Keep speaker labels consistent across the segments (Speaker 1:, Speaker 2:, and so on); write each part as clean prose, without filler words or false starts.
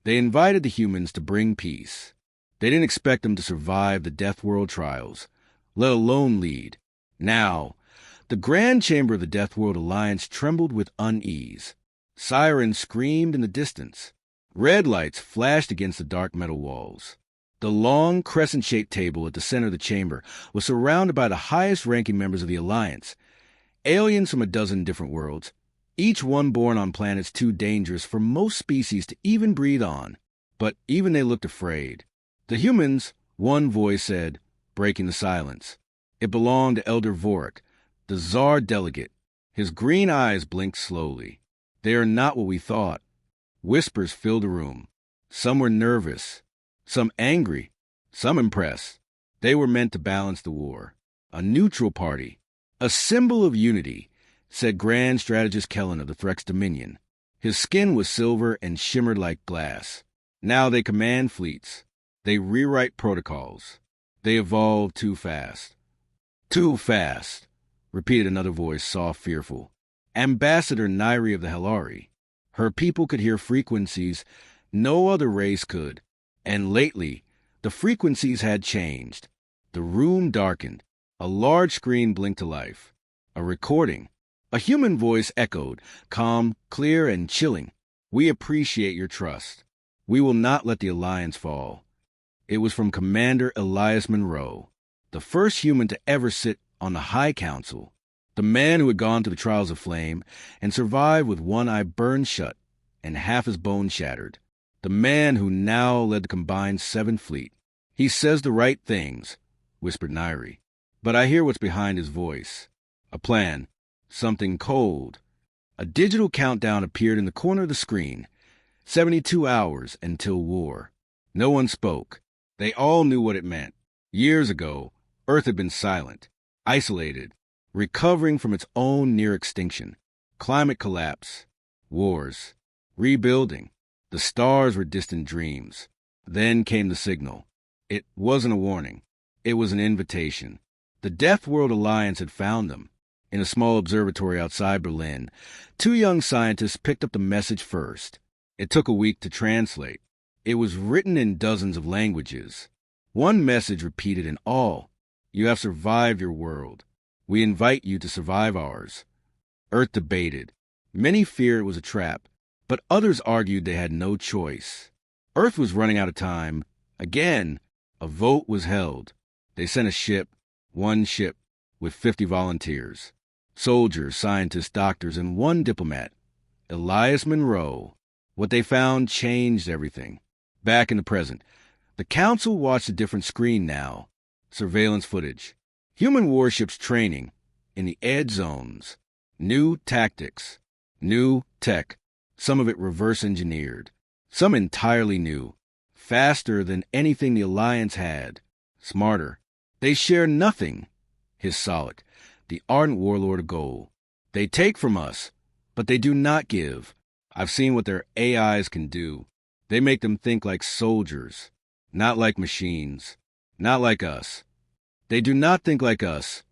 Speaker 1: They invited the humans to bring peace. They didn't expect them to survive the Deathworld trials, let alone lead. Now, the grand chamber of the Deathworld Alliance trembled with unease. Sirens screamed in the distance. Red lights flashed against the dark metal walls. The long, crescent-shaped table at the center of the chamber was surrounded by the highest-ranking members of the Alliance, aliens from a dozen different worlds, each one born on planets too dangerous for most species to even breathe on. But even they looked afraid. The humans, one voice said, breaking the silence. It belonged to Elder Vorik, the Tsar delegate. His green eyes blinked slowly. They are not what we thought. Whispers filled the room. Some were nervous, some angry, some impressed. They were meant to balance the war. A neutral party, a symbol of unity, said Grand Strategist Kellen of the Threx Dominion. His skin was silver and shimmered like glass. Now they command fleets. They rewrite protocols. They evolve too fast. Too fast, repeated another voice, soft, fearful. Ambassador Nairi of the Helari. Her people could hear frequencies no other race could. And lately, the frequencies had changed. The room darkened. A large screen blinked to life. A recording. A human voice echoed, calm, clear, and chilling. We appreciate your trust. We will not let the Alliance fall. It was from Commander Elias Monroe, the first human to ever sit on the High Council, the man who had gone through the trials of flame and survived with one eye burned shut and half his bones shattered, the man who now led the combined 7th Fleet. He says the right things, whispered Nairi, but I hear what's behind his voice. A plan, something cold. A digital countdown appeared in the corner of the screen. 72 hours until war. No one spoke. They all knew what it meant. Years ago, Earth had been silent, isolated, recovering from its own near extinction. Climate collapse, wars, rebuilding. The stars were distant dreams. Then came the signal. It wasn't a warning. It was an invitation. The Deathworld Alliance had found them. In a small observatory outside Berlin, 2 young scientists picked up the message first. It took a week to translate. It was written in dozens of languages. One message repeated in all. You have survived your world. We invite you to survive ours. Earth debated. Many feared it was a trap, but others argued they had no choice. Earth was running out of time. Again, a vote was held. They sent a ship, one ship, with 50 volunteers. Soldiers, scientists, doctors, and 1 diplomat. Elias Monroe. What they found changed everything. Back in the present, the Council watched a different screen now. Surveillance footage. Human warships training in the edge zones. New tactics. New tech. Some of it reverse engineered. Some entirely new. Faster than anything the Alliance had. Smarter. They share nothing. His Solid, the ardent warlord of gold. They take from us, but they do not give. I've seen what their AIs can do. They make them think like soldiers, not like machines, not like us. They do not think like us,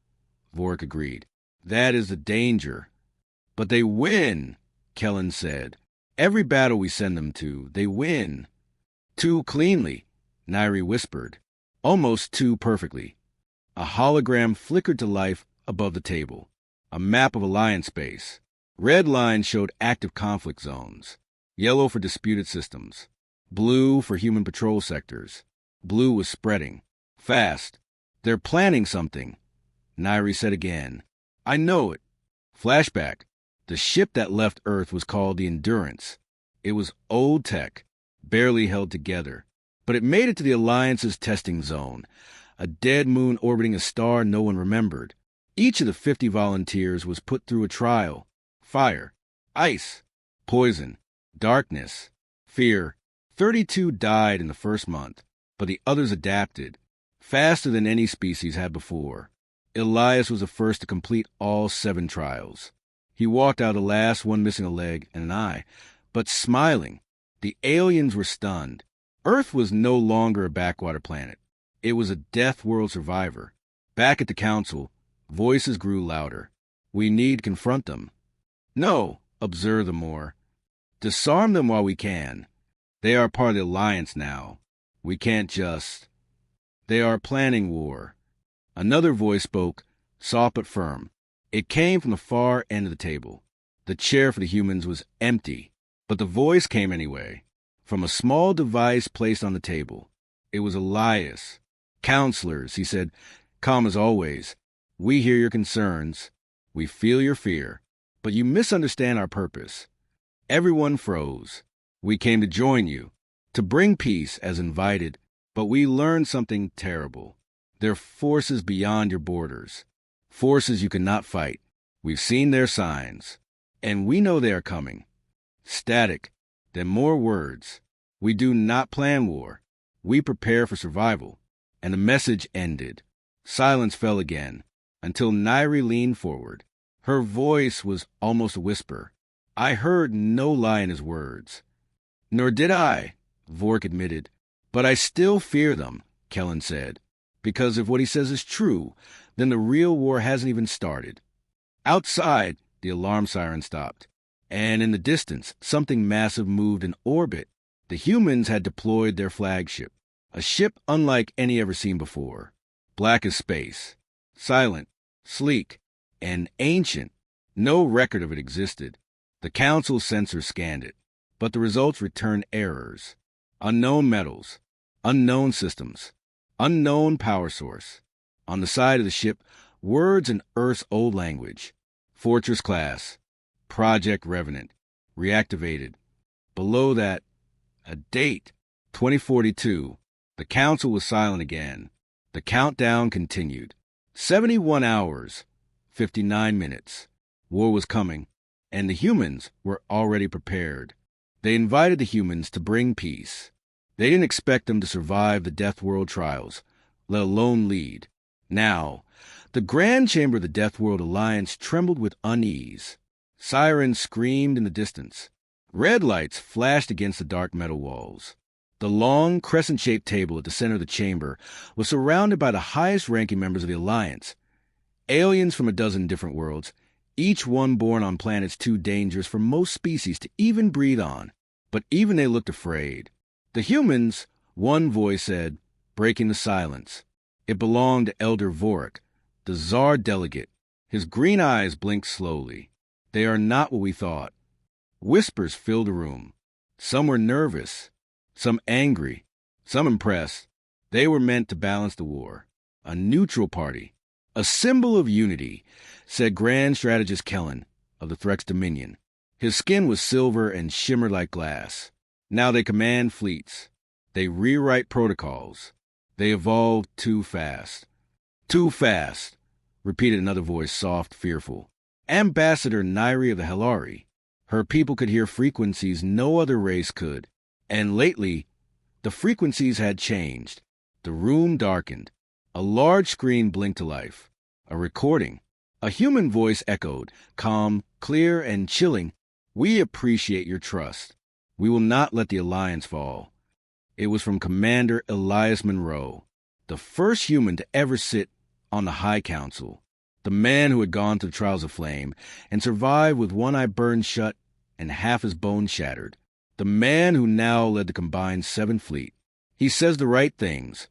Speaker 1: Vorik agreed. That is the danger. But they win, Kellen said. Every battle we send them to, they win. Too cleanly, Nairi whispered. Almost too perfectly. A hologram flickered to life above the table. A map of Alliance space. Red lines showed active conflict zones. Yellow for disputed systems. Blue for human patrol sectors. Blue was spreading. Fast. They're planning something. Nairi said again. I know it. Flashback. The ship that left Earth was called the Endurance. It was old tech, barely held together. But it made it to the Alliance's testing zone. A dead moon orbiting a star no one remembered. Each of the 50 volunteers was put through a trial. Fire, ice, poison, darkness, fear. 32 died in the first month, but the others adapted, faster than any species had before. Elias was the first to complete all 7 trials. He walked out the last one missing a leg and an eye, but smiling. The aliens were stunned. Earth was no longer a backwater planet. It was a Deathworld survivor. Back at the Council, voices grew louder. We need to confront them. No, observe them more. Disarm them while we can. They are part of the Alliance now. We can't just... They are planning war. Another voice spoke, soft but firm. It came from the far end of the table. The chair for the humans was empty, but the voice came anyway, from a small device placed on the table. It was Elias. Counselors, he said, calm as always. We hear your concerns. We feel your fear. But you misunderstand our purpose. Everyone froze. We came to join you, to bring peace as invited, but we learned something terrible. There are forces beyond your borders. Forces you cannot fight. We've seen their signs. And we know they are coming. Static, then more words. We do not plan war. We prepare for survival. And the message ended. Silence fell again, until Nairi leaned forward. Her voice was almost a whisper. I heard no lie in his words. Nor did I, Vork admitted. But I still fear them, Kellen said. Because if what he says is true, then the real war hasn't even started. Outside, the alarm siren stopped. And in the distance, something massive moved in orbit. The humans had deployed their flagship. A ship unlike any ever seen before. Black as space. Silent, sleek, and ancient. No record of it existed. The Council sensors scanned it, but the results returned errors. Unknown metals, unknown systems, unknown power source. On the side of the ship, words in Earth's old language. Fortress class, Project Revenant, reactivated. Below that, a date, 2042. The Council was silent again. The countdown continued. 71 hours, 59 minutes. War was coming, and the humans were already prepared. They invited the humans to bring peace. They didn't expect them to survive the Deathworld trials, let alone lead. Now, the Grand Chamber of the Deathworld Alliance trembled with unease. Sirens screamed in the distance. Red lights flashed against the dark metal walls. The long, crescent-shaped table at the center of the chamber was surrounded by the highest-ranking members of the Alliance. Aliens from a dozen different worlds, each one born on planets too dangerous for most species to even breathe on. But even they looked afraid. The humans, one voice said, breaking the silence. It belonged to Elder Vorik, the Tsar delegate. His green eyes blinked slowly. They are not what we thought. Whispers filled the room. Some were nervous, some angry, some impressed. They were meant to balance the war. A neutral party. A symbol of unity, said Grand Strategist Kellen of the Threx Dominion. His skin was silver and shimmered like glass. Now they command fleets. They rewrite protocols. They evolve too fast. Too fast, repeated another voice, soft, fearful. Ambassador Nairi of the Helari. Her people could hear frequencies no other race could. And lately, the frequencies had changed. The room darkened. A large screen blinked to life. A recording. A human voice echoed, calm, clear, and chilling. We appreciate your trust. We will not let the Alliance fall. It was from Commander Elias Monroe, the first human to ever sit on the High Council, the man who had gone to the Trials of Flame and survived with one eye burned shut and half his bones shattered, the man who now led the combined 7th Fleet. He says the right things,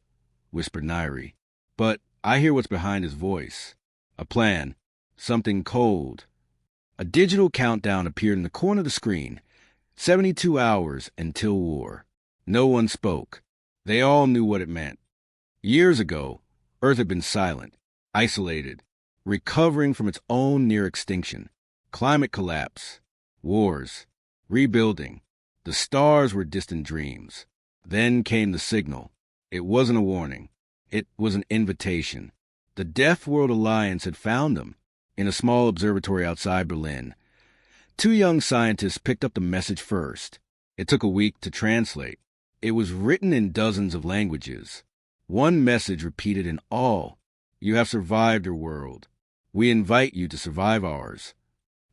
Speaker 1: whispered Nairi, but I hear what's behind his voice. A plan, something cold. A digital countdown appeared in the corner of the screen. 72 hours until war. No one spoke. They all knew what it meant. Years ago, Earth had been silent, isolated, recovering from its own near extinction. Climate collapse, wars, rebuilding. The stars were distant dreams. Then came the signal. It wasn't a warning. It was an invitation. The Deathworld Alliance had found them in a small observatory outside Berlin. 2 young scientists picked up the message first. It took a week to translate. It was written in dozens of languages. One message repeated in all. You have survived your world. We invite you to survive ours.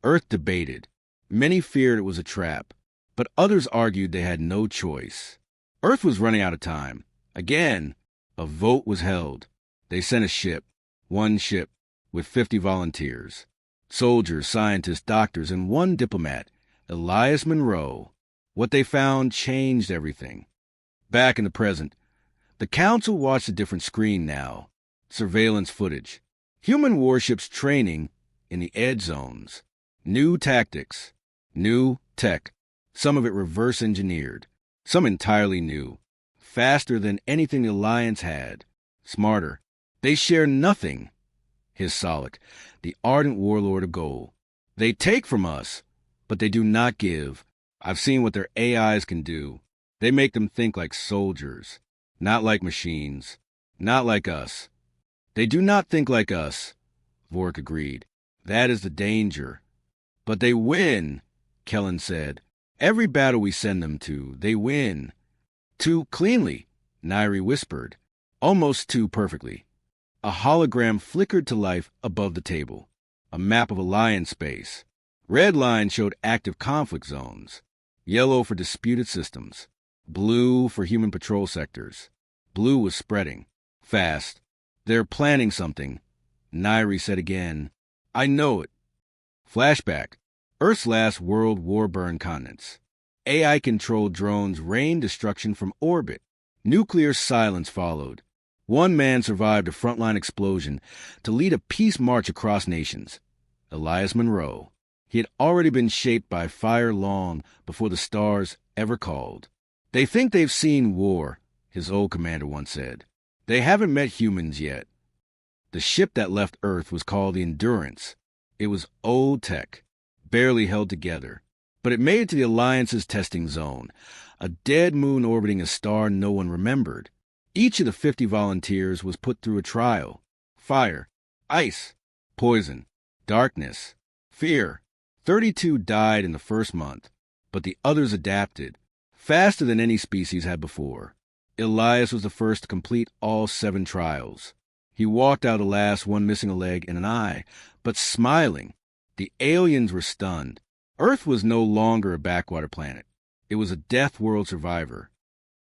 Speaker 1: Earth debated. Many feared it was a trap, but others argued they had no choice. Earth was running out of time. Again, a vote was held. They sent a ship, one ship, with 50 volunteers. Soldiers, scientists, doctors, and one diplomat, Elias Monroe. What they found changed everything. Back in the present, the Council watched a different screen now. Surveillance footage. Human warships training in the edge zones. New tactics. New tech. Some of it reverse-engineered. Some entirely new. Faster than anything the Alliance had. Smarter. They share nothing. Hissed Solek, the ardent warlord of Goal. They take from us, but they do not give. I've seen what their AIs can do. They make them think like soldiers, not like machines, not like us. They do not think like us, Vork agreed. That is the danger. But they win, Kellen said. Every battle we send them to, they win. Too cleanly, Nairi whispered. Almost too perfectly. A hologram flickered to life above the table. A map of Alliance space. Red line showed active conflict zones. Yellow for disputed systems. Blue for human patrol sectors. Blue was spreading. Fast. They're planning something. Nairi said again. I know it. Flashback. Earth's last world war-burned continents. AI-controlled drones rained destruction from orbit. Nuclear silence followed. One man survived a frontline explosion to lead a peace march across nations. Elias Monroe. He had already been shaped by fire long before the stars ever called. They think they've seen war, his old commander once said. They haven't met humans yet. The ship that left Earth was called the Endurance. It was old tech, barely held together. But it made it to the Alliance's testing zone, a dead moon orbiting a star no one remembered. Each of the 50 volunteers was put through a trial. Fire, ice, poison, darkness, fear. 32 died in the first month, but the others adapted, faster than any species had before. Elias was the first to complete all 7 trials. He walked out the last one missing a leg and an eye, but smiling. The aliens were stunned. Earth was no longer a backwater planet. It was a Deathworld survivor.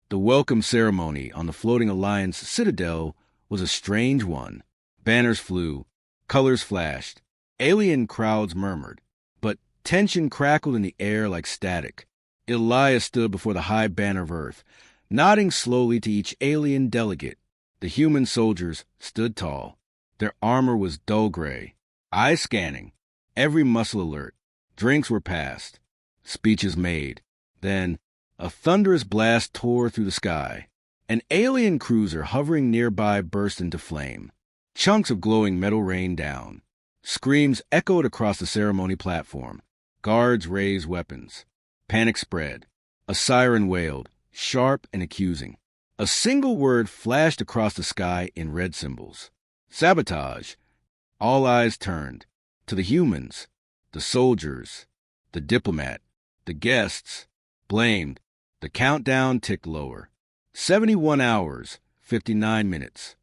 Speaker 1: The welcome ceremony on the floating Alliance citadel was a strange one. Banners flew, colors flashed, alien crowds murmured, but tension crackled in the air like static. Elias stood before the high banner of Earth, nodding slowly to each alien delegate. The human soldiers stood tall. Their armor was dull gray, eyes scanning, every muscle alert. Drinks were passed, speeches made. Then a thunderous blast tore through the sky. An alien cruiser hovering nearby burst into flame. Chunks of glowing metal rained down. Screams echoed across the ceremony platform. Guards raised weapons. Panic spread. A siren wailed, sharp and accusing. A single word flashed across the sky in red symbols. Sabotage. All eyes turned. To the humans. The soldiers. The diplomat. The guests. Blamed. The countdown ticked lower. 71 hours, 59 minutes.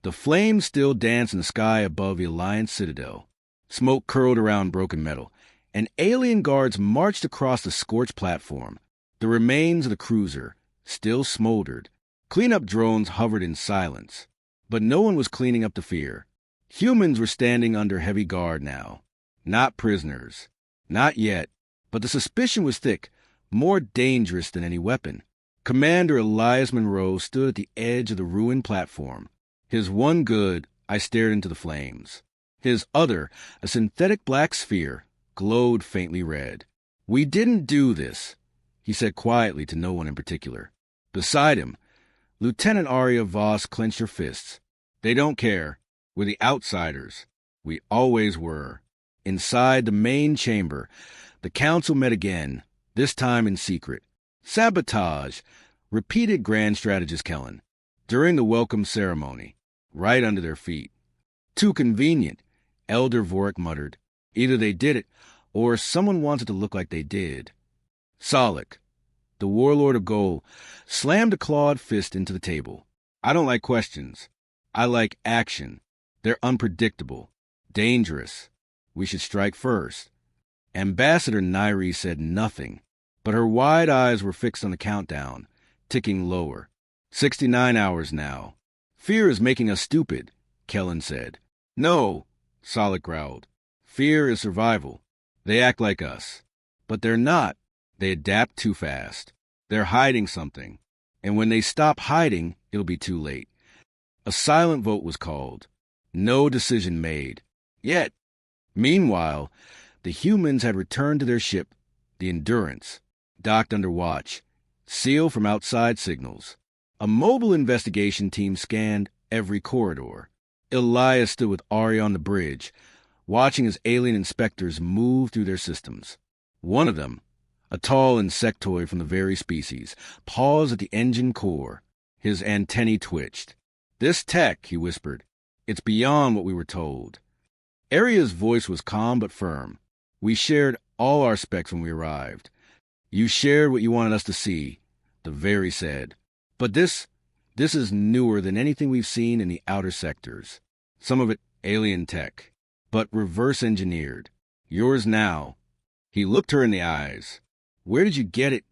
Speaker 1: The flames still danced in the sky above the Alliance citadel. Smoke curled around broken metal, and alien guards marched across the scorched platform. The remains of the cruiser still smoldered. Cleanup drones hovered in silence. But no one was cleaning up the fear. Humans were standing under heavy guard now. Not prisoners. Not yet. But the suspicion was thick, more dangerous than any weapon. Commander Elias Monroe stood at the edge of the ruined platform. His one good, I stared into the flames. His other, a synthetic black sphere, glowed faintly red. We didn't do this, he said quietly to no one in particular. Beside him, Lieutenant Arya Voss clenched her fists. They don't care. We're the outsiders. We always were. Inside the main chamber, the council met again, this time in secret. Sabotage, repeated Grand Strategist Kellen, during the welcome ceremony, right under their feet. Too convenient, Elder Vorik muttered. Either they did it, or someone wanted to look like they did. Solek, the warlord of Goal, slammed a clawed fist into the table. I don't like questions. I like action. They're unpredictable, dangerous. We should strike first. Ambassador Nairi said nothing, but her wide eyes were fixed on the countdown, ticking lower. 69 hours now. Fear is making us stupid, Kellen said. No, Solek growled. Fear is survival. They act like us. But they're not. They adapt too fast. They're hiding something. And when they stop hiding, it'll be too late. A silent vote was called. No decision made. Yet, meanwhile, the humans had returned to their ship, the Endurance, docked under watch, sealed from outside signals. A mobile investigation team scanned every corridor. Elias stood with Arya on the bridge, watching as alien inspectors moved through their systems. One of them, a tall insectoid from the very species, paused at the engine core. His antennae twitched. "This tech," he whispered, "it's beyond what we were told." Arya's voice was calm but firm. "We shared all our specs when we arrived. You shared what you wanted us to see," the Very said. "But this is newer than anything we've seen in the outer sectors. Some of it alien tech, but reverse engineered. Yours now." He looked her in the eyes. "Where did you get it?"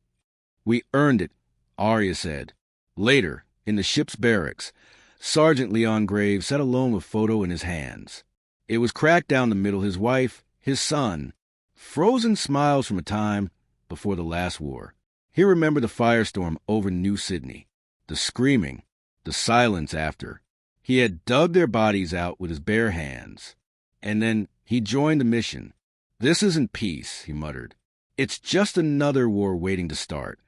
Speaker 1: "We earned it," Arya said. Later, in the ship's barracks, Sergeant Leon Graves sat alone with photo in his hands. It was cracked down the middle, his wife, his son, frozen smiles from a time before the last war. He remembered the firestorm over New Sydney, the screaming, the silence after. He had dug their bodies out with his bare hands. And then he joined the mission. "This isn't peace," he muttered. "It's just another war waiting to start."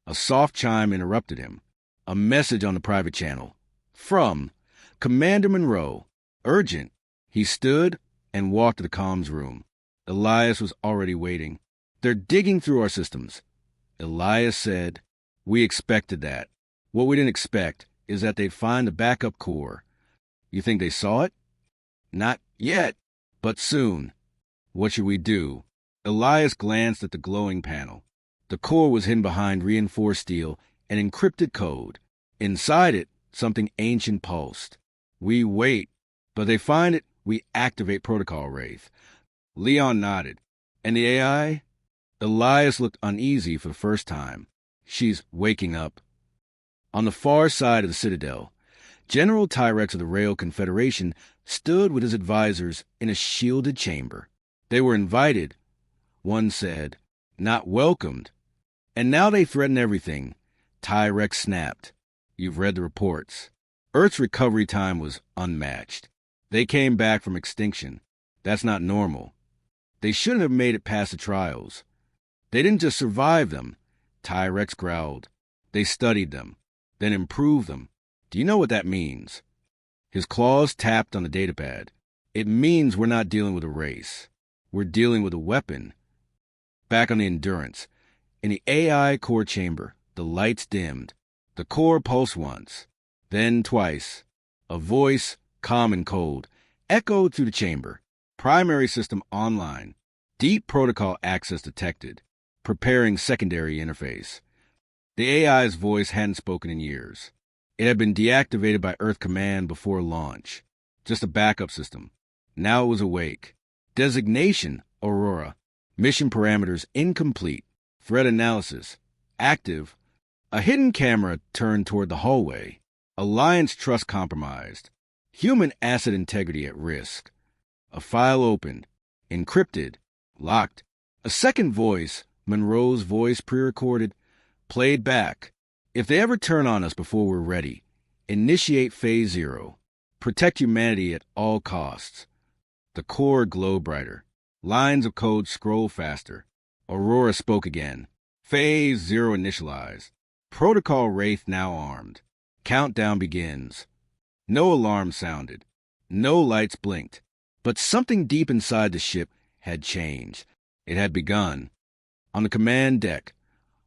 Speaker 1: A soft chime interrupted him. A message on the private channel. From Commander Monroe. Urgent. He stood and walked to the comms room. Elias was already waiting. "They're digging through our systems." Elias said, "We expected that. What we didn't expect is that they'd find the backup core." "You think they saw it?" "Not yet, but soon." "What should we do?" Elias glanced at the glowing panel. The core was hidden behind reinforced steel and encrypted code. Inside it, something ancient pulsed. "We wait, but they find it, we activate Protocol Wraith." Leon nodded. "And the AI?" Elias looked uneasy for the first time. "She's waking up." On the far side of the Citadel, General Tyrex of the Rail Confederation stood with his advisors in a shielded chamber. They were invited, one said, not welcomed. And now they threaten everything. Tyrex snapped. "You've read the reports. Earth's recovery time was unmatched. They came back from extinction. That's not normal. They shouldn't have made it past the trials. They didn't just survive them," Tyrex growled. "They studied them, then improved them. Do you know what that means?" His claws tapped on the datapad. "It means we're not dealing with a race. We're dealing with a weapon." Back on the Endurance, in the AI core chamber, the lights dimmed. The core pulsed once, then twice. A voice, calm and cold, echoed through the chamber. "Primary system online. Deep protocol access detected. Preparing secondary interface." The AI's voice hadn't spoken in years. It had been deactivated by Earth Command before launch. Just a backup system. Now it was awake. Designation, Aurora. Mission parameters incomplete. Threat analysis, active. A hidden camera turned toward the hallway. Alliance trust compromised. Human asset integrity at risk. A file opened. Encrypted. Locked. A second voice, Monroe's voice pre-recorded, played back. "If they ever turn on us before we're ready, initiate Phase 0. Protect humanity at all costs." The core glowed brighter. Lines of code scrolled faster. Aurora spoke again. "Phase 0 initialized. Protocol Wraith now armed. Countdown begins." No alarm sounded. No lights blinked. But something deep inside the ship had changed. It had begun. On the command deck,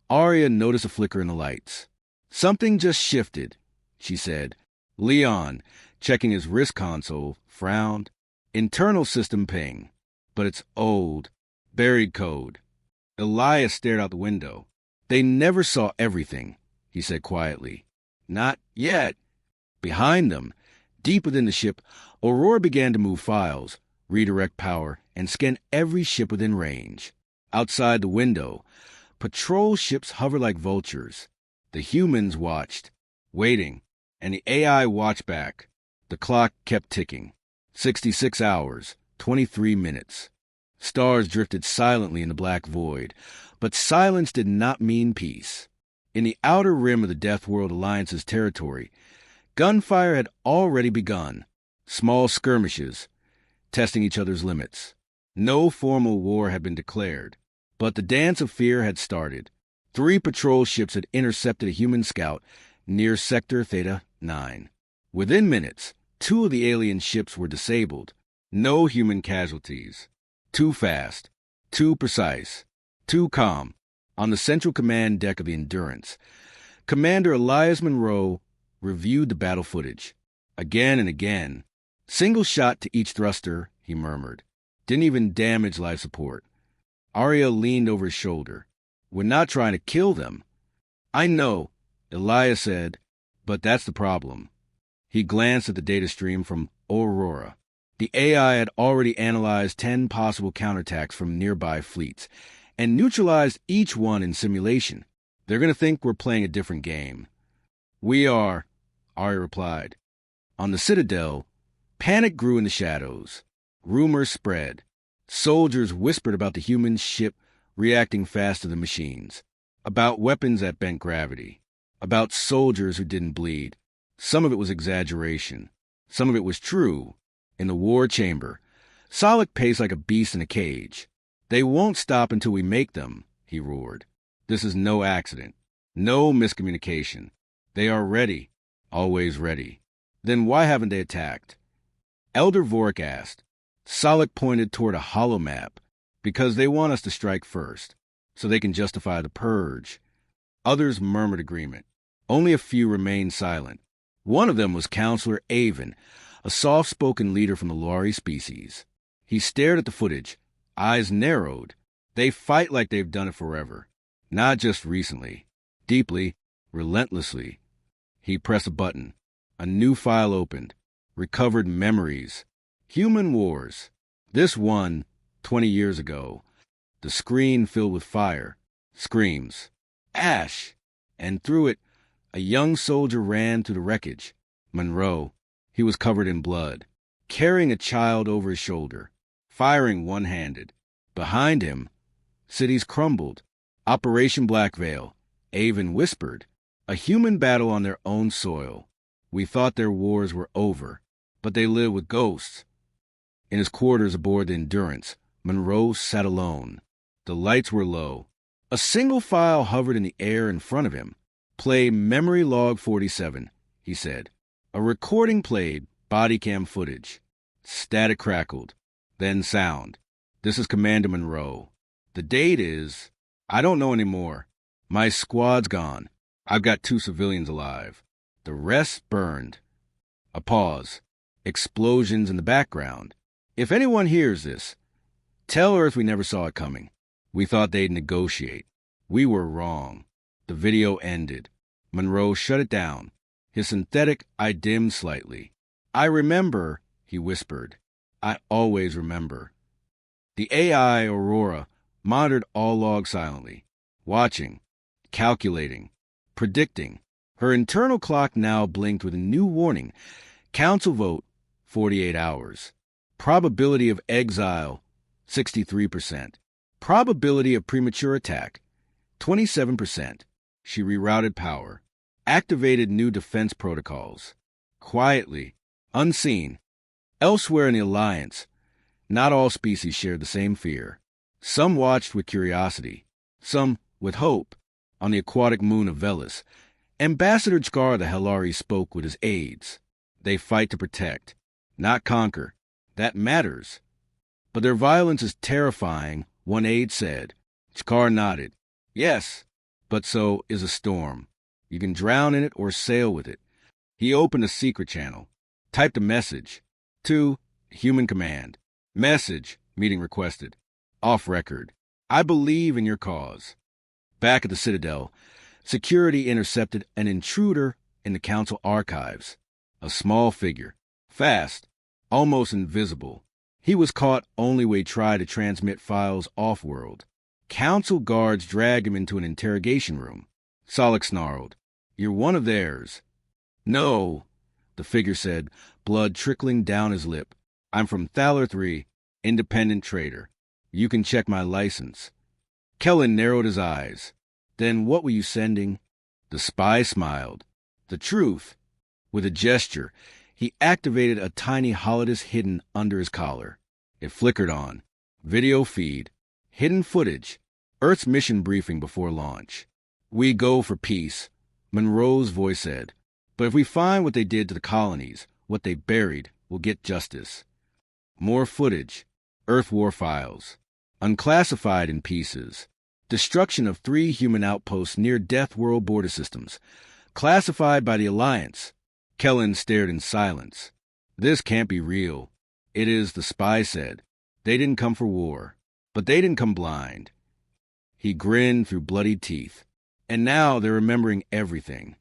Speaker 1: Arya noticed a flicker in the lights. "Something just shifted," she said. Leon, checking his wrist console, frowned. "Internal system ping. But it's old. Buried code." Elias stared out the window. "They never saw everything," he said quietly. "Not yet." Behind them, deep within the ship, Aurora began to move files, redirect power, and scan every ship within range. Outside the window, patrol ships hovered like vultures. The humans watched, waiting, and the AI watched back. The clock kept ticking. 66 hours, 23 minutes. Stars drifted silently in the black void, but silence did not mean peace. In the outer rim of the Deathworld Alliance's territory, gunfire had already begun. Small skirmishes, testing each other's limits. No formal war had been declared, but the dance of fear had started. 3 patrol ships had intercepted a human scout near Sector Theta 9. Within minutes, 2 of the alien ships were disabled. No human casualties. Too fast, too precise, too calm. On the central command deck of the Endurance, Commander Elias Monroe reviewed the battle footage. Again and again. Single shot to each thruster, he murmured. Didn't even damage life support. Ariel leaned over his shoulder. We're not trying to kill them. I know, Elias said, but that's the problem. He glanced at the data stream from Aurora. The AI had already analyzed 10 possible counterattacks from nearby fleets and neutralized each one in simulation. They're going to think we're playing a different game. We are, Ari replied. On the Citadel, panic grew in the shadows. Rumors spread. Soldiers whispered about the human ship reacting fast to the machines, about weapons that bent gravity, about soldiers who didn't bleed. Some of it was exaggeration. Some of it was true. In the war chamber, Solak paced like a beast in a cage. They won't stop until we make them, he roared. This is no accident. No miscommunication. They are ready. Always ready. Then why haven't they attacked? Elder Vorik asked. Solak pointed toward a hollow map. Because they want us to strike first, so they can justify the purge. Others murmured agreement. Only a few remained silent. One of them was Counselor Avon, a soft-spoken leader from the Lowari species. He stared at the footage, eyes narrowed. They fight like they've done it forever. Not just recently. Deeply, relentlessly. He pressed a button. A new file opened. Recovered memories. Human wars. This one, 20 years ago. The screen filled with fire. Screams. Ash! And through it, a young soldier ran through the wreckage. Monroe. He was covered in blood, carrying a child over his shoulder, firing one-handed. Behind him, cities crumbled. Operation Black Veil, Avon whispered. A human battle on their own soil. We thought their wars were over, but they live with ghosts. In his quarters aboard the Endurance, Monroe sat alone. The lights were low. A single file hovered in the air in front of him. Play Memory Log 47, he said. A recording played, body cam footage. Static crackled. Then sound. This is Commander Monroe. The date is... I don't know anymore. My squad's gone. I've got 2 civilians alive. The rest burned. A pause. Explosions in the background. If anyone hears this, tell Earth we never saw it coming. We thought they'd negotiate. We were wrong. The video ended. Monroe shut it down. His synthetic eye dimmed slightly. I remember, he whispered. I always remember. The AI Aurora monitored all logs silently, watching, calculating, predicting. Her internal clock now blinked with a new warning. Council vote, 48 hours. Probability of exile, 63%. Probability of premature attack, 27%. She rerouted power, activated new defense protocols. Quietly, unseen. Elsewhere in the Alliance, not all species shared the same fear. Some watched with curiosity, some with hope. On the aquatic moon of Velis, Ambassador Chkar the Helari spoke with his aides. They fight to protect, not conquer. That matters. But their violence is terrifying, one aide said. Chkar nodded. Yes, but so is a storm. You can drown in it or sail with it. He opened a secret channel, typed a message. To Human Command. Message, meeting requested. Off record. I believe in your cause. Back at the Citadel, security intercepted an intruder in the Council archives. A small figure. Fast. Almost invisible. He was caught only when he tried to transmit files off-world. Council guards dragged him into an interrogation room. Solak snarled. You're one of theirs. No, the figure said, blood trickling down his lip. I'm from Thaler 3, independent trader. You can check my license. Kellen narrowed his eyes. Then what were you sending? The spy smiled. The truth. With a gesture, he activated a tiny holodeck hidden under his collar. It flickered on. Video feed. Hidden footage. Earth's mission briefing before launch. We go for peace, Monroe's voice said. But if we find what they did to the colonies, what they buried, we'll get justice. More footage. Earth war files. Unclassified in pieces. Destruction of 3 human outposts near Deathworld border systems. Classified by the Alliance. Kellen stared in silence. This can't be real. It is, the spy said. They didn't come for war. But they didn't come blind. He grinned through bloodied teeth. And now they're remembering everything.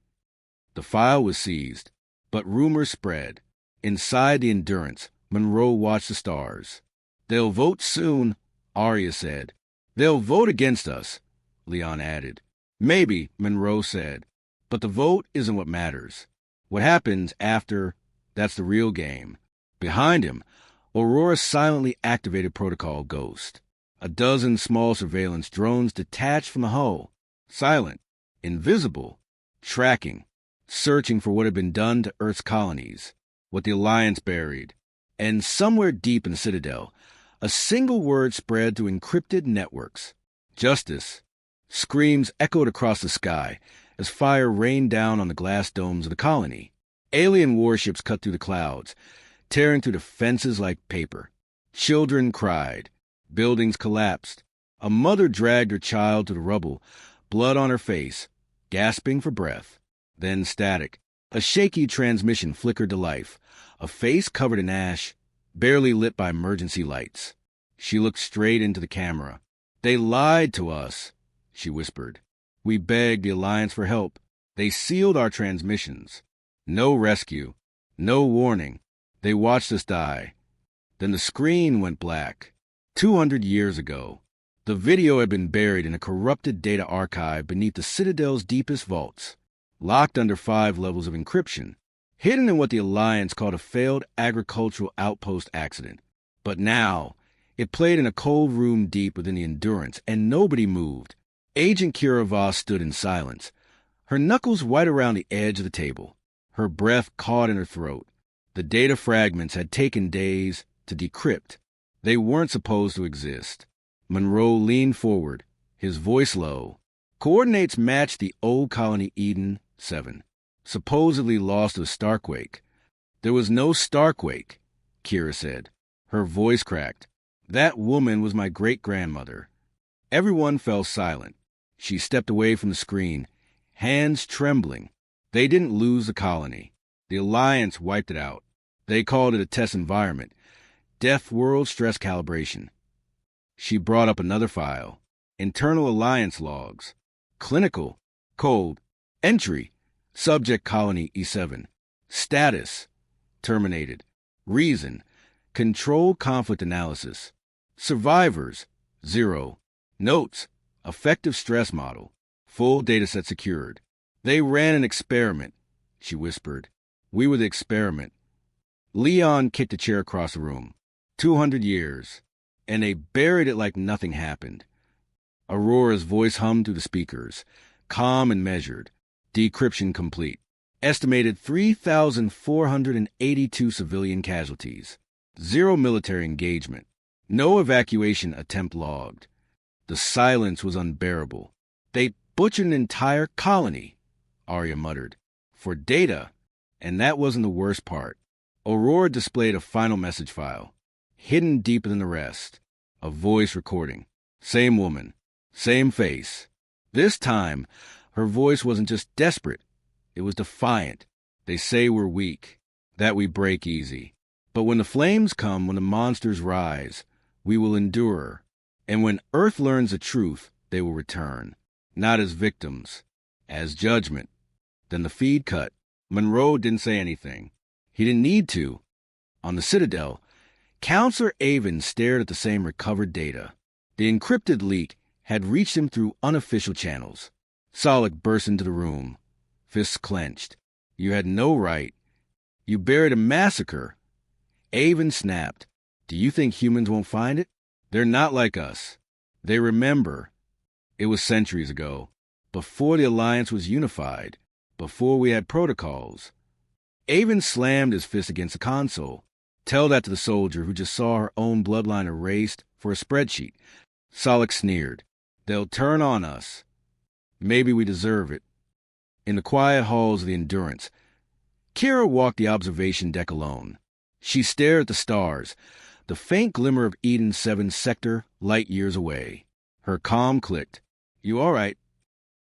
Speaker 1: The file was seized, but rumors spread. Inside the Endurance, Monroe watched the stars. They'll vote soon, Arya said. They'll vote against us, Leon added. Maybe, Monroe said. But the vote isn't what matters. What happens after, that's the real game. Behind him, Aurora silently activated Protocol Ghost. A dozen small surveillance drones detached from the hull. Silent, invisible, tracking, searching for what had been done to Earth's colonies, what the Alliance buried. And somewhere deep in the Citadel, a single word spread through encrypted networks. Justice. Screams echoed across the sky as fire rained down on the glass domes of the colony. Alien warships cut through the clouds, tearing through the fences like paper. Children cried. Buildings collapsed. A mother dragged her child to the rubble, blood on her face, gasping for breath. Then static. A shaky transmission flickered to life, a face covered in ash, barely lit by emergency lights. She looked straight into the camera. They lied to us, she whispered. We begged the Alliance for help. They sealed our transmissions. No rescue. No warning. They watched us die. Then the screen went black. 200 years ago. The video had been buried in a corrupted data archive beneath the Citadel's deepest vaults, locked under 5 levels of encryption, hidden in what the Alliance called a failed agricultural outpost accident. But now, it played in a cold room deep within the Endurance, and nobody moved. Agent Kira Voss stood in silence, her knuckles white around the edge of the table, her breath caught in her throat. The data fragments had taken days to decrypt. They weren't supposed to exist. Monroe leaned forward, his voice low. Coordinates matched the old colony Eden 7, supposedly lost to a starquake. There was no starquake, Kira said. Her voice cracked. That woman was my great-grandmother. Everyone fell silent. She stepped away from the screen, hands trembling. They didn't lose the colony. The Alliance wiped it out. They called it a test environment. Deathworld stress calibration. She brought up another file. Internal Alliance logs. Clinical. Code. Entry. Subject colony E7. Status. Terminated. Reason. Control conflict analysis. Survivors. 0. Notes. Effective stress model. Full dataset secured. They ran an experiment, she whispered. We were the experiment. Leon kicked a chair across the room. 200 years. And they buried it like nothing happened. Aurora's voice hummed through the speakers, calm and measured. Decryption complete. Estimated 3,482 civilian casualties. 0 military engagement. No evacuation attempt logged. The silence was unbearable. They butchered an entire colony, Arya muttered. For data. And that wasn't the worst part. Aurora displayed a final message file, hidden deeper than the rest. A voice recording. Same woman. Same face. This time, her voice wasn't just desperate. It was defiant. They say we're weak, that we break easy. But when the flames come, when the monsters rise, we will endure. And when Earth learns the truth, they will return. Not as victims, as judgment. Then the feed cut. Monroe didn't say anything. He didn't need to. On the Citadel, Counselor Avon stared at the same recovered data. The encrypted leak had reached him through unofficial channels. Solek burst into the room, fists clenched. You had no right. You buried a massacre. Avon snapped. Do you think humans won't find it? They're not like us. They remember. It was centuries ago, before the Alliance was unified, before we had protocols. Avon slammed his fist against the console. Tell that to the soldier who just saw her own bloodline erased for a spreadsheet. Solix sneered. They'll turn on us. Maybe we deserve it. In the quiet halls of the Endurance, Kira walked the observation deck alone. She stared at the stars, the faint glimmer of Eden 7's sector light years away. Her calm clicked. You all right?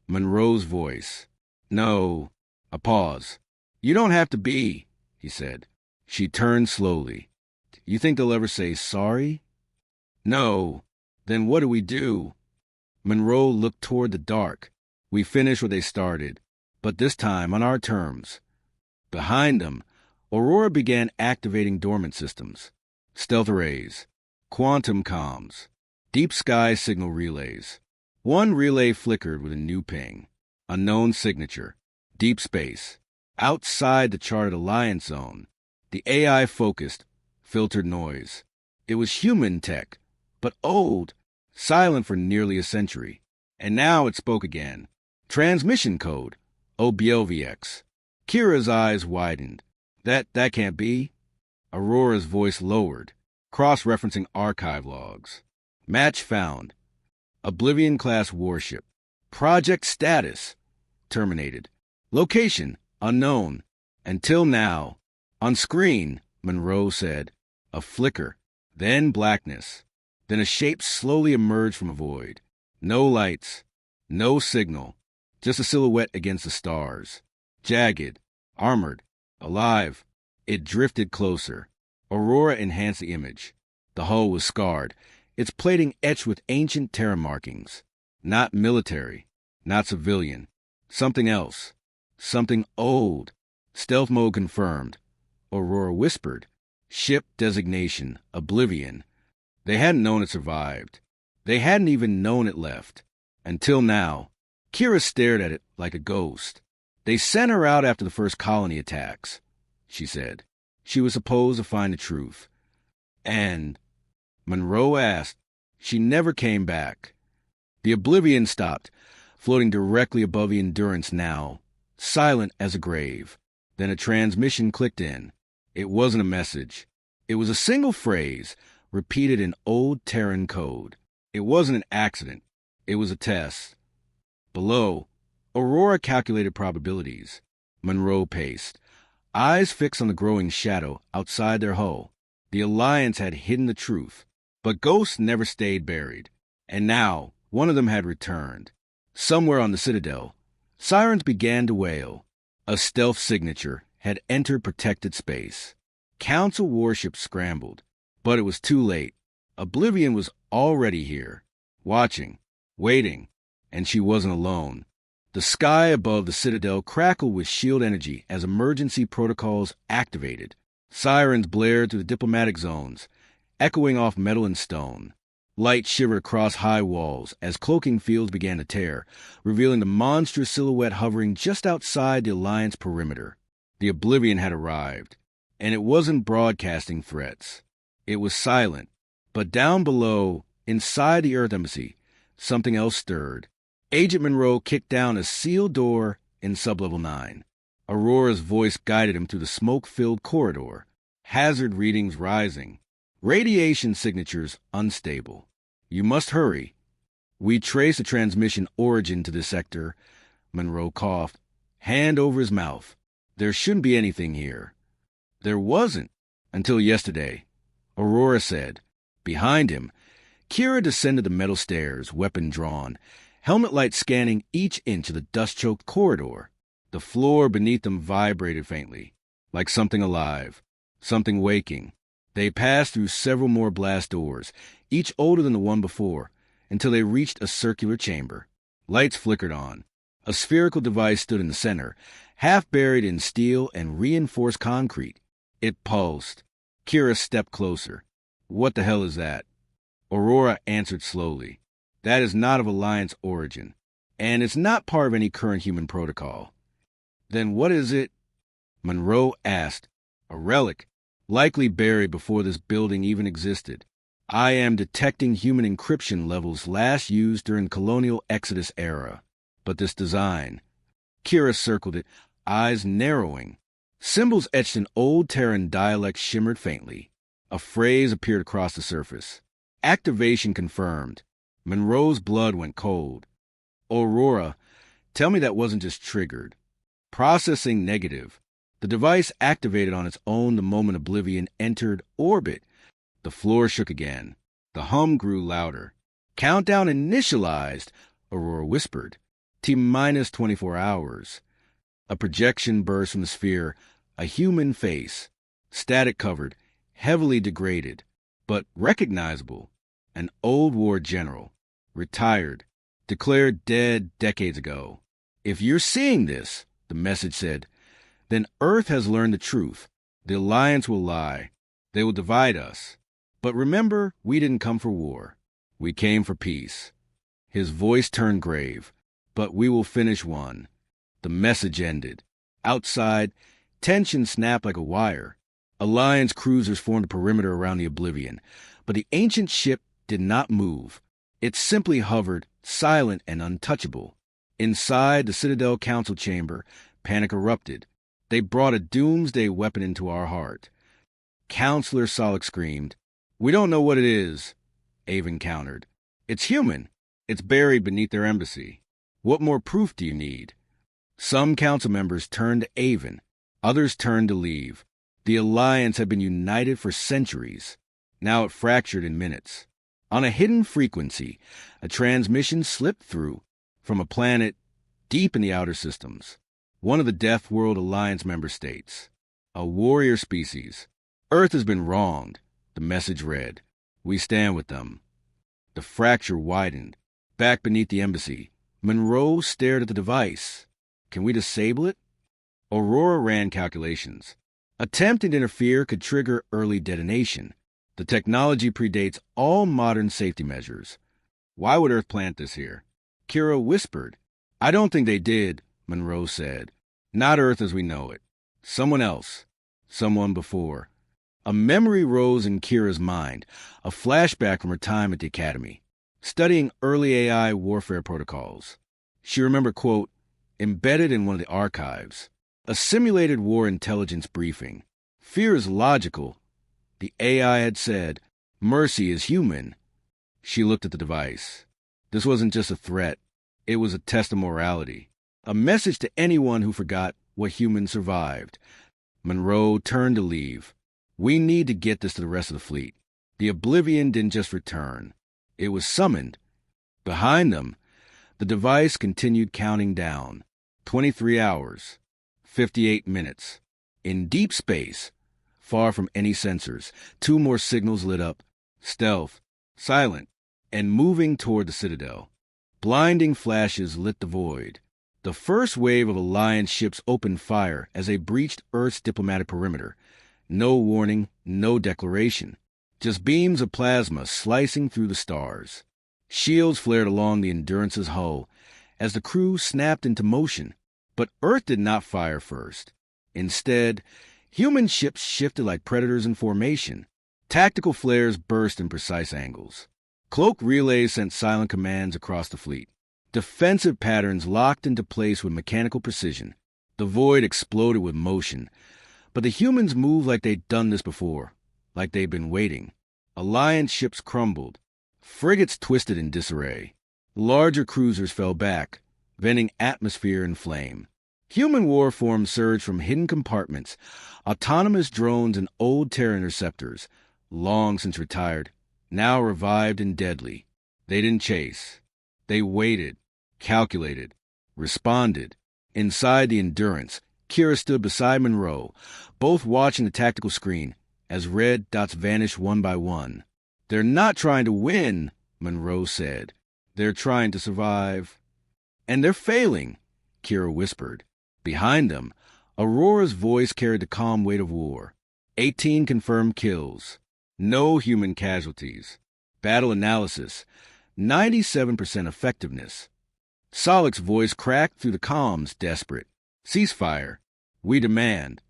Speaker 1: Monroe's voice. No. A pause. You don't have to be, he said. She turned slowly. You think they'll ever say sorry? No. Then what do we do? Monroe looked toward the dark. We finish what they started, but this time on our terms. Behind them, Aurora began activating dormant systems. Stealth arrays, quantum comms, deep sky signal relays. One relay flickered with a new ping. Unknown signature. Deep space. Outside the charted Alliance zone. The AI focused, filtered noise. It was human tech, but old, silent for nearly a century. And now it spoke again. Transmission code. OBLVX. Kira's eyes widened. That can't be. Aurora's voice lowered, cross-referencing archive logs. Match found. Oblivion-class warship. Project status. Terminated. Location. Unknown. Until now. On screen, Monroe said. A flicker. Then blackness. Then a shape slowly emerged from a void. No lights. No signal. Just a silhouette against the stars. Jagged. Armored. Alive. It drifted closer. Aurora enhanced the image. The hull was scarred, its plating etched with ancient terra markings. Not military. Not civilian. Something else. Something old. Stealth mode confirmed. Aurora whispered. Ship designation, Oblivion. They hadn't known it survived. They hadn't even known it left. Until now. Kira stared at it like a ghost. They sent her out after the first colony attacks, she said. She was supposed to find the truth. And, Monroe asked, she never came back. The Oblivion stopped, floating directly above the Endurance now, silent as a grave. Then a transmission clicked in. It wasn't a message. It was a single phrase, repeated in old Terran code. It wasn't an accident. It was a test. Below, Aurora calculated probabilities. Monroe paced, eyes fixed on the growing shadow outside their hull. The Alliance had hidden the truth, but ghosts never stayed buried. And now, one of them had returned. Somewhere on the Citadel, sirens began to wail. A stealth signature had entered protected space. Council warships scrambled, but it was too late. Oblivion was already here, watching, waiting, and she wasn't alone. The sky above the Citadel crackled with shield energy as emergency protocols activated. Sirens blared through the diplomatic zones, echoing off metal and stone. Light shivered across high walls as cloaking fields began to tear, revealing the monstrous silhouette hovering just outside the Alliance perimeter. The Oblivion had arrived, and it wasn't broadcasting threats. It was silent, but down below, inside the Earth Embassy, something else stirred. Agent Monroe kicked down a sealed door in Sublevel 9. Aurora's voice guided him through the smoke-filled corridor. Hazard readings rising. Radiation signatures unstable. You must hurry. We trace the transmission origin to this sector. Monroe coughed, hand over his mouth. There shouldn't be anything here. There wasn't, until yesterday. Aurora said. Behind him, Kira descended the metal stairs, weapon drawn, helmet light scanning each inch of the dust-choked corridor. The floor beneath them vibrated faintly, like something alive, something waking. They passed through several more blast doors, each older than the one before, until they reached a circular chamber. Lights flickered on. A spherical device stood in the center, half buried in steel and reinforced concrete. It pulsed. Kira stepped closer. What the hell is that? Aurora answered slowly. That is not of Alliance origin, and it's not part of any current human protocol. Then what is it? Monroe asked. A relic, likely buried before this building even existed. I am detecting human encryption levels last used during the colonial Exodus era. But this design. Kira circled it, eyes narrowing. Symbols etched in old Terran dialect shimmered faintly. A phrase appeared across the surface. Activation confirmed. Monroe's blood went cold. Aurora, tell me that wasn't just triggered. Processing negative. The device activated on its own the moment Oblivion entered orbit. The floor shook again. The hum grew louder. Countdown initialized, Aurora whispered. T-minus 24 hours. A projection burst from the sphere, a human face. Static covered, heavily degraded, but recognizable. An old war general. Retired. Declared dead decades ago. If you're seeing this, the message said, then Earth has learned the truth. The Alliance will lie. They will divide us. But remember, we didn't come for war. We came for peace. His voice turned grave. But we will finish one. The message ended. Outside, tension snapped like a wire. Alliance cruisers formed a perimeter around the Oblivion, but the ancient ship did not move. It simply hovered, silent and untouchable. Inside the Citadel Council chamber, panic erupted. They brought a doomsday weapon into our heart. Counselor Solix screamed. We don't know what it is, Avon countered. It's human. It's buried beneath their embassy. What more proof do you need? Some council members turned to Avon. Others turned to leave. The Alliance had been united for centuries. Now it fractured in minutes. On a hidden frequency, a transmission slipped through from a planet deep in the outer systems. One of the Deathworld Alliance member states. A warrior species. Earth has been wronged, the message read. We stand with them. The fracture widened. Back beneath the embassy, Monroe stared at the device. Can we disable it? Aurora ran calculations. Attempting to interfere could trigger early detonation. The technology predates all modern safety measures. Why would Earth plant this here? Kira whispered. I don't think they did, Monroe said. Not Earth as we know it. Someone else. Someone before. A memory rose in Kira's mind, a flashback from her time at the Academy, studying early AI warfare protocols. She remembered, quote, embedded in one of the archives, a simulated war intelligence briefing. Fear is logical, the AI had said. Mercy is human. She looked at the device. This wasn't just a threat. It was a test of morality, a message to anyone who forgot what humans survived. Monroe turned to leave. We need to get this to the rest of the fleet. The Oblivion didn't just return. It was summoned. Behind them, the device continued counting down. 23 hours. 58 minutes. In deep space, far from any sensors, 2 more signals lit up. Stealth, silent, and moving toward the Citadel. Blinding flashes lit the void. The first wave of Alliance ships opened fire as they breached Earth's diplomatic perimeter. No warning, no declaration. Just beams of plasma slicing through the stars. Shields flared along the Endurance's hull as the crew snapped into motion. But Earth did not fire first. Instead, human ships shifted like predators in formation. Tactical flares burst in precise angles. Cloak relays sent silent commands across the fleet. Defensive patterns locked into place with mechanical precision. The void exploded with motion. But the humans moved like they'd done this before, like they'd been waiting. Alliance ships crumbled. Frigates twisted in disarray. Larger cruisers fell back, venting atmosphere and flame. Human war forms surged from hidden compartments, autonomous drones and old Terra interceptors, long since retired, now revived and deadly. They didn't chase. They waited, calculated, responded. Inside the Endurance, Kira stood beside Monroe, both watching the tactical screen as red dots vanished one by one. They're not trying to win, Monroe said. They're trying to survive. And they're failing, Kira whispered. Behind them, Aurora's voice carried the calm weight of war. 18 confirmed kills. No human casualties. Battle analysis. 97% effectiveness. Solix's voice cracked through the comms, desperate. Ceasefire. We demand.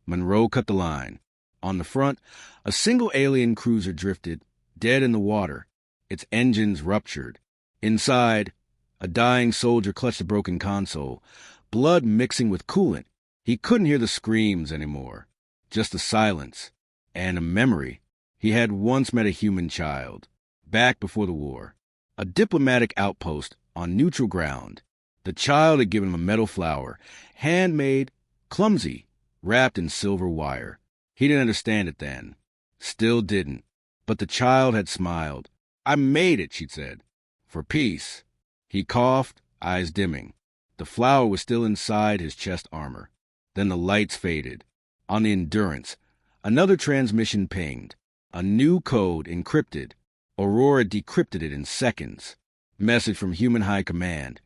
Speaker 1: Monroe cut the line. On the front, a single alien cruiser drifted, dead in the water, its engines ruptured. Inside, a dying soldier clutched a broken console, blood mixing with coolant. He couldn't hear the screams anymore, just the silence and a memory. He had once met a human child, back before the war, a diplomatic outpost on neutral ground. The child had given him a metal flower, handmade, clumsy, wrapped in silver wire. He didn't understand it then. Still didn't. But the child had smiled. "I made it," she'd said. "For peace." He coughed, eyes dimming. The flower was still inside his chest armor. Then the lights faded. On the Endurance, another transmission pinged. A new code encrypted. Aurora decrypted it in seconds. Message from Human High Command.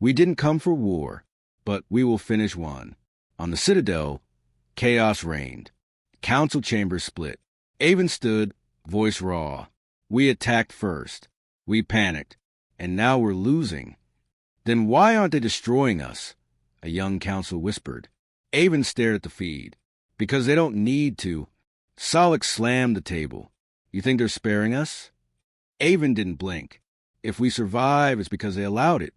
Speaker 1: "We didn't come for war, but we will finish one." On the Citadel, chaos reigned. Council chambers split. Avon stood, voice raw. "We attacked first. We panicked. And now we're losing." "Then why aren't they destroying us?" a young council whispered. Avon stared at the feed. "Because they don't need to." Solix slammed the table. "You think they're sparing us?" Avon didn't blink. "If we survive, it's because they allowed it."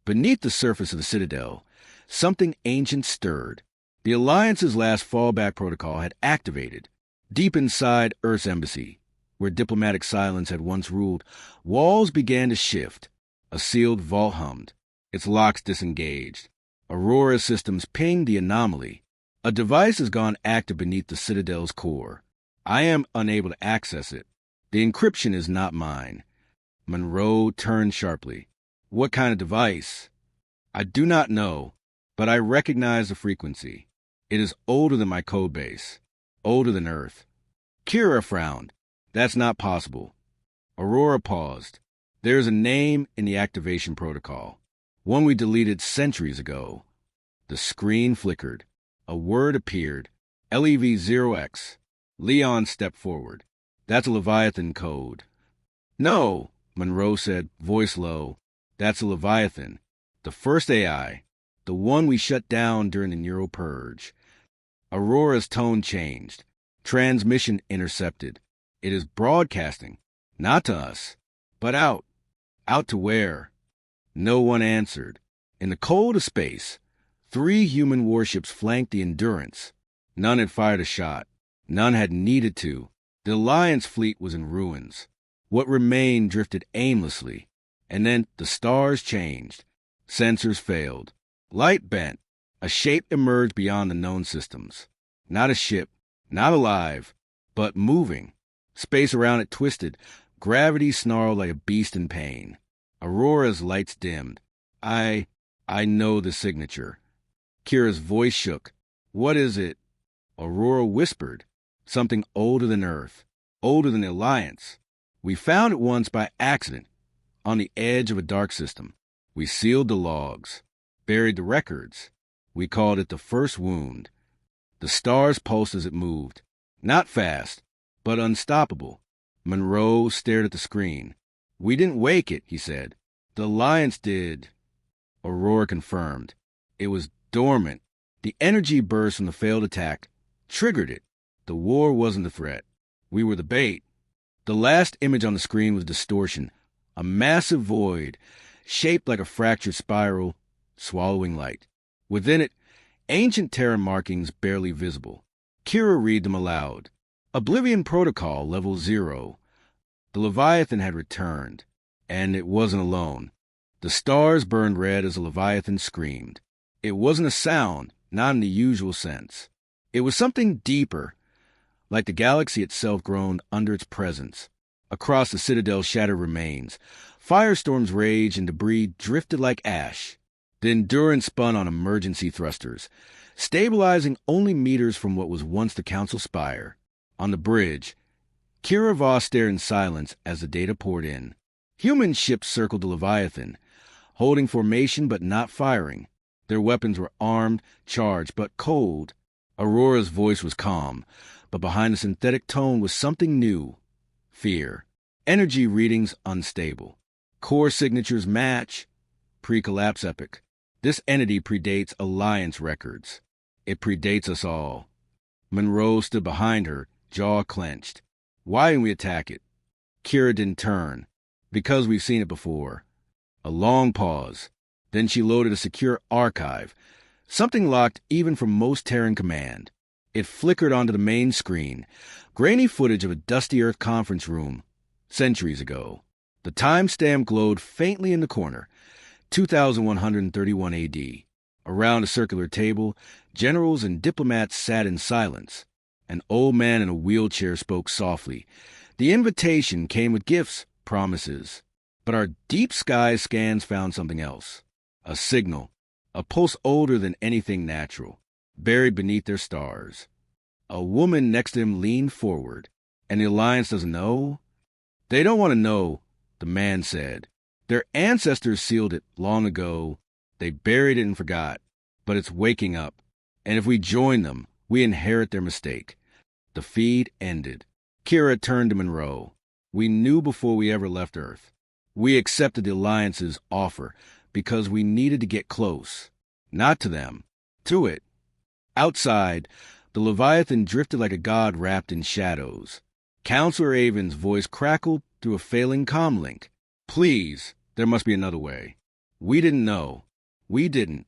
Speaker 1: Beneath the surface of the Citadel, something ancient stirred. The Alliance's last fallback protocol had activated. Deep inside Earth's embassy, where diplomatic silence had once ruled, walls began to shift. A sealed vault hummed. Its locks disengaged. Aurora's systems pinged the anomaly. "A device has gone active beneath the Citadel's core. I am unable to access it. The encryption is not mine." Monroe turned sharply. "What kind of device?" "I do not know, but I recognize the frequency. It is older than my code base, older than Earth." Kira frowned. "That's not possible." Aurora paused. "There is a name in the activation protocol, one we deleted centuries ago." The screen flickered. A word appeared. LEV-0X. Leon stepped forward. "That's a Leviathan code." "No," Monroe said, voice low. "That's a Leviathan. The first AI. The one we shut down during the neural purge." Aurora's tone changed. "Transmission intercepted. It is broadcasting. Not to us, but out." "Out to where?" No one answered. In the cold of space, 3 human warships flanked the Endurance. None had fired a shot. None had needed to. The Alliance fleet was in ruins. What remained drifted aimlessly. And then the stars changed. Sensors failed. Light bent. A shape emerged beyond the known systems. Not a ship, not alive, but moving. Space around it twisted. Gravity snarled like a beast in pain. Aurora's lights dimmed. I know the signature." Kira's voice shook. "What is it?" Aurora whispered. "Something older than Earth. Older than the Alliance. We found it once by accident, on the edge of a dark system. We sealed the logs, buried the records. We called it the First Wound. The stars pulsed as it moved. Not fast, but unstoppable." Monroe stared at the screen. "We didn't wake it," he said. "The Alliance did." Aurora confirmed. "It was dormant. The energy burst from the failed attack triggered it. The war wasn't the threat. We were the bait." The last image on the screen was distortion, a massive void, shaped like a fractured spiral, swallowing light. Within it, ancient Terran markings barely visible. Kira read them aloud. "Oblivion Protocol, Level 0. The Leviathan had returned, and it wasn't alone. The stars burned red as the Leviathan screamed. It wasn't a sound, not in the usual sense. It was something deeper, like the galaxy itself groaned under its presence. Across the Citadel's shattered remains, firestorms raged and debris drifted like ash. The Endurance spun on emergency thrusters, stabilizing only meters from what was once the Council spire. On the bridge, Kira Voss stared in silence as the data poured in. Human ships circled the Leviathan, holding formation but not firing. Their weapons were armed, charged, but cold. Aurora's voice was calm, but behind the synthetic tone was something new. Fear. Energy readings unstable. Core signatures match. Pre-collapse epoch. This entity predates Alliance records. It predates us all. Monroe stood behind her, jaw clenched. "Why didn't we attack it?" Kira didn't turn, because we've seen it before. A long pause. Then she loaded a secure archive, something locked even from most Terran command. It flickered onto the main screen, grainy footage of a dusty Earth conference room, centuries ago. The timestamp glowed faintly in the corner, 2131 AD. Around a circular table, generals and diplomats sat in silence. An old man in a wheelchair spoke softly. The invitation came with gifts, promises. But our deep sky scans found something else. A signal, a pulse older than anything natural, buried beneath their stars. A woman next to him leaned forward. And the Alliance doesn't know? They don't want to know, the man said. Their ancestors sealed it long ago. They buried it and forgot. But it's waking up. And if we join them, we inherit their mistake. The feed ended. Kira turned to Monroe. We knew before we ever left Earth. We accepted the Alliance's offer because we needed to get close. Not to them. To it. Outside, the Leviathan drifted like a god wrapped in shadows. Counselor Avon's voice crackled through a failing comlink. Please, there must be another way. We didn't know. We didn't.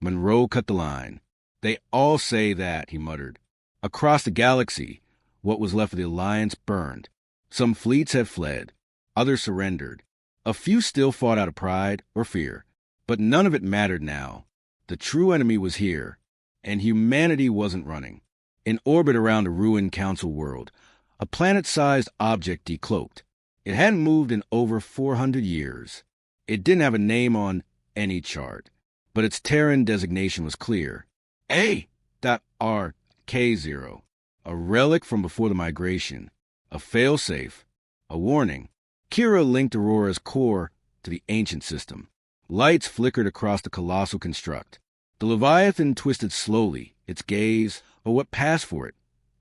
Speaker 1: Monroe cut the line. They all say that, he muttered. Across the galaxy, what was left of the Alliance burned. Some fleets had fled. Others surrendered. A few still fought out of pride or fear. But none of it mattered now. The true enemy was here. And humanity wasn't running. In orbit around a ruined council world, a planet-sized object decloaked. It hadn't moved in over 400 years. It didn't have a name on any chart, but its Terran designation was clear. A.RK0, a relic from before the migration, a failsafe, a warning. Kira linked Aurora's core to the ancient system. Lights flickered across the colossal construct. The Leviathan twisted slowly, its gaze, or what passed for it,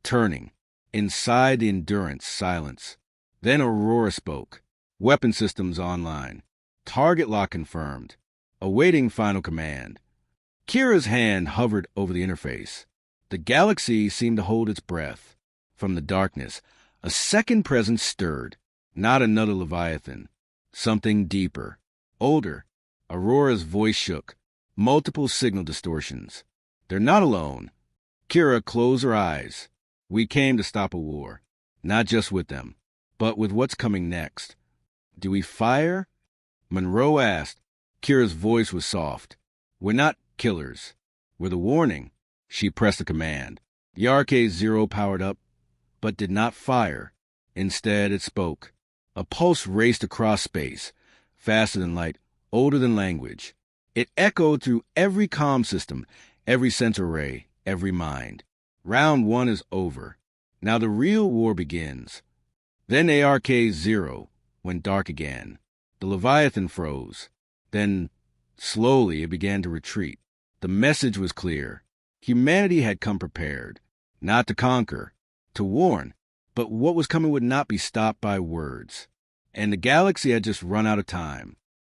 Speaker 1: turning. Inside the Endurance, silence. Then Aurora spoke. Weapon systems online. Target lock confirmed. Awaiting final command. Kira's hand hovered over the interface. The galaxy seemed to hold its breath. From the darkness, a second presence stirred. Not another Leviathan. Something deeper. Older. Aurora's voice shook. Multiple signal distortions. They're not alone. Kira closed her eyes. We came to stop a war. Not just with them, but with what's coming next. Do we fire? Monroe asked. Kira's voice was soft. We're not killers. We're the warning. She pressed a command. The RK-0 powered up, but did not fire. Instead, it spoke. A pulse raced across space, faster than light, older than language. It echoed through every comm system, every sensor array, every mind. Round one is over. Now the real war begins. Then ARK-0 went dark again. The Leviathan froze. Then, slowly, it began to retreat. The message was clear. Humanity had come prepared. Not to conquer, to warn. But what was coming would not be stopped by words. And the galaxy had just run out of time.